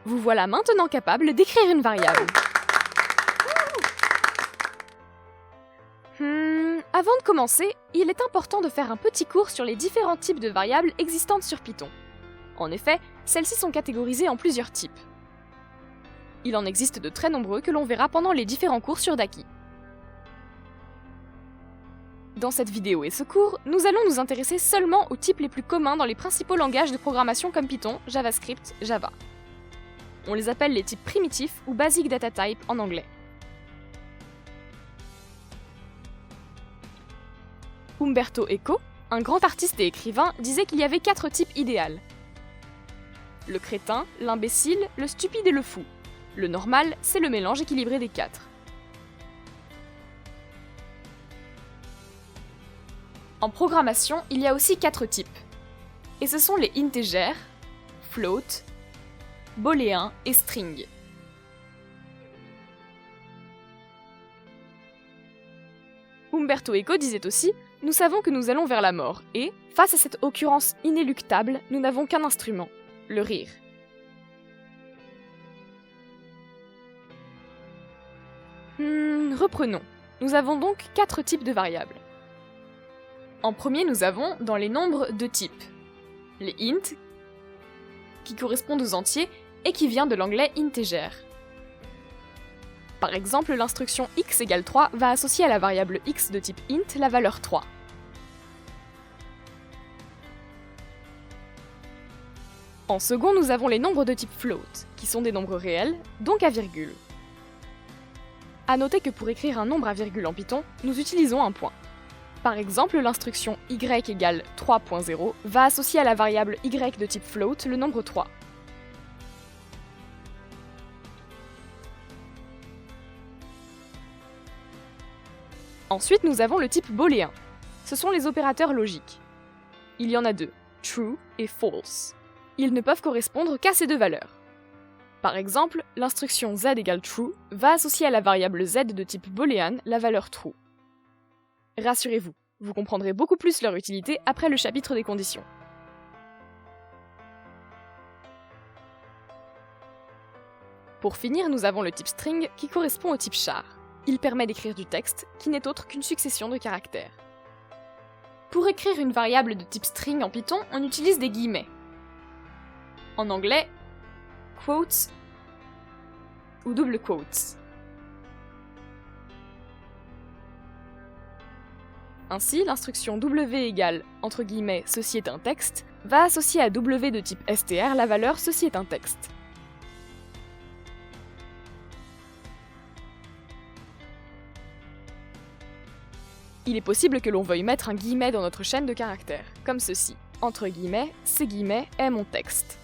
Vous voilà maintenant capable d'écrire une variable. Avant de commencer, il est important de faire un petit cours sur les différents types de variables existantes sur Python. En effet, celles-ci sont catégorisées en plusieurs types. Il en existe de très nombreux que l'on verra pendant les différents cours sur Daki. Dans cette vidéo et ce cours, nous allons nous intéresser seulement aux types les plus communs dans les principaux langages de programmation comme Python, JavaScript, Java. On les appelle les types primitifs ou Basic Data Type en anglais. Umberto Eco, un grand artiste et écrivain, disait qu'il y avait 4 types idéaux. Le crétin, l'imbécile, le stupide et le fou. Le normal, c'est le mélange équilibré des 4. En programmation, il y a aussi 4 types. Et ce sont les integers, float, booléen et string. Umberto Eco disait aussi « Nous savons que nous allons vers la mort et, face à cette occurrence inéluctable, nous n'avons qu'un instrument, le rire. » Reprenons. Nous avons donc 4 types de variables. En premier, nous avons, dans les nombres, 2 types. Les int, qui correspondent aux entiers et qui vient de l'anglais integer. Par exemple, l'instruction x égale 3 va associer à la variable x de type int la valeur 3. En second, nous avons les nombres de type float, qui sont des nombres réels, donc à virgule. A noter que pour écrire un nombre à virgule en Python, nous utilisons un point. Par exemple, l'instruction y égale 3.0 va associer à la variable y de type float le nombre 3. Ensuite, nous avons le type booléen. Ce sont les opérateurs logiques. Il y en a 2, true et false. Ils ne peuvent correspondre qu'à ces 2 valeurs. Par exemple, l'instruction z égale true va associer à la variable z de type booléen la valeur true. Rassurez-vous, vous comprendrez beaucoup plus leur utilité après le chapitre des conditions. Pour finir, nous avons le type string qui correspond au type char. Il permet d'écrire du texte, qui n'est autre qu'une succession de caractères. Pour écrire une variable de type string en Python, on utilise des guillemets. En anglais, quotes ou double quotes. Ainsi, l'instruction w égale, entre guillemets, ceci est un texte, va associer à w de type str la valeur ceci est un texte. Il est possible que l'on veuille mettre un guillemet dans notre chaîne de caractères, comme ceci, entre guillemets, ces guillemets est mon texte.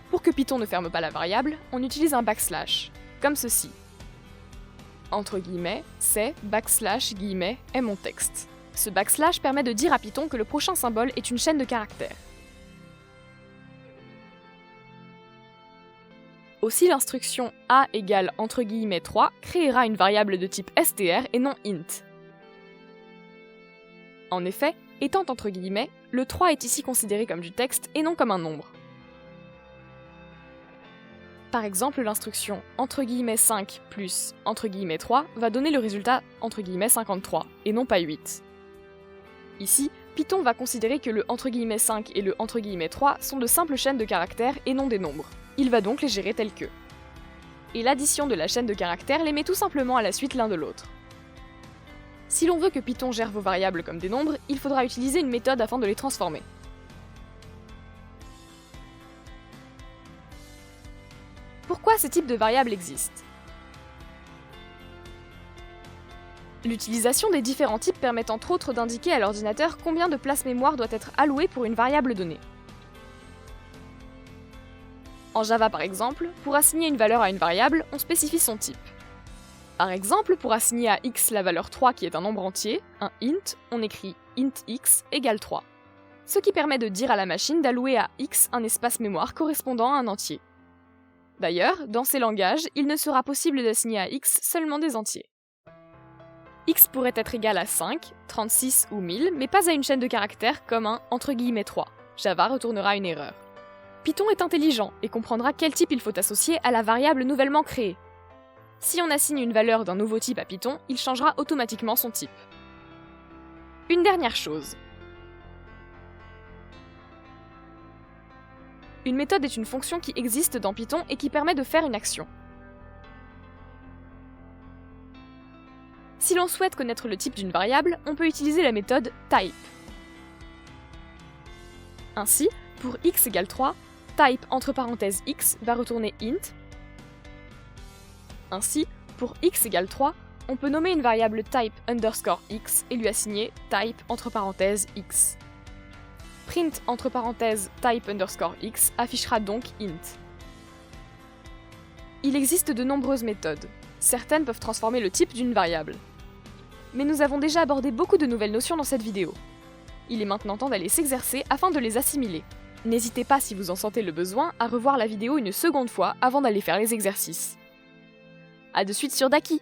Pour que Python ne ferme pas la variable, on utilise un backslash, comme ceci. Entre guillemets, c'est backslash guillemets est mon texte. Ce backslash permet de dire à Python que le prochain symbole est une chaîne de caractères. Aussi, l'instruction a égale entre guillemets 3 créera une variable de type str et non int. En effet, étant entre guillemets, le 3 est ici considéré comme du texte et non comme un nombre. Par exemple, l'instruction entre guillemets 5 plus entre guillemets 3 va donner le résultat entre guillemets 53 et non pas 8. Ici, Python va considérer que le entre guillemets 5 et le entre guillemets 3 sont de simples chaînes de caractères et non des nombres. Il va donc les gérer tels que. Et l'addition de la chaîne de caractères les met tout simplement à la suite l'un de l'autre. Si l'on veut que Python gère vos variables comme des nombres, il faudra utiliser une méthode afin de les transformer. Pourquoi ce type de variable existe? L'utilisation des différents types permet entre autres d'indiquer à l'ordinateur combien de place mémoire doit être allouée pour une variable donnée. En Java par exemple, pour assigner une valeur à une variable, on spécifie son type. Par exemple, pour assigner à x la valeur 3 qui est un nombre entier, un int, on écrit int x égale 3. Ce qui permet de dire à la machine d'allouer à x un espace mémoire correspondant à un entier. D'ailleurs, dans ces langages, il ne sera possible d'assigner à x seulement des entiers. X pourrait être égal à 5, 36 ou 1000, mais pas à une chaîne de caractères comme un entre guillemets 3. Java retournera une erreur. Python est intelligent et comprendra quel type il faut associer à la variable nouvellement créée. Si on assigne une valeur d'un nouveau type à Python, il changera automatiquement son type. Une dernière chose. Une méthode est une fonction qui existe dans Python et qui permet de faire une action. Si l'on souhaite connaître le type d'une variable, on peut utiliser la méthode type. Ainsi, pour x égale 3, type entre parenthèses x va retourner int. Ainsi, pour x égale 3, on peut nommer une variable type underscore x et lui assigner type entre parenthèses x. Print entre parenthèses type underscore x affichera donc int. Il existe de nombreuses méthodes. Certaines peuvent transformer le type d'une variable. Mais nous avons déjà abordé beaucoup de nouvelles notions dans cette vidéo. Il est maintenant temps d'aller s'exercer afin de les assimiler. N'hésitez pas, si vous en sentez le besoin, à revoir la vidéo une seconde fois avant d'aller faire les exercices. A de suite sur Daki!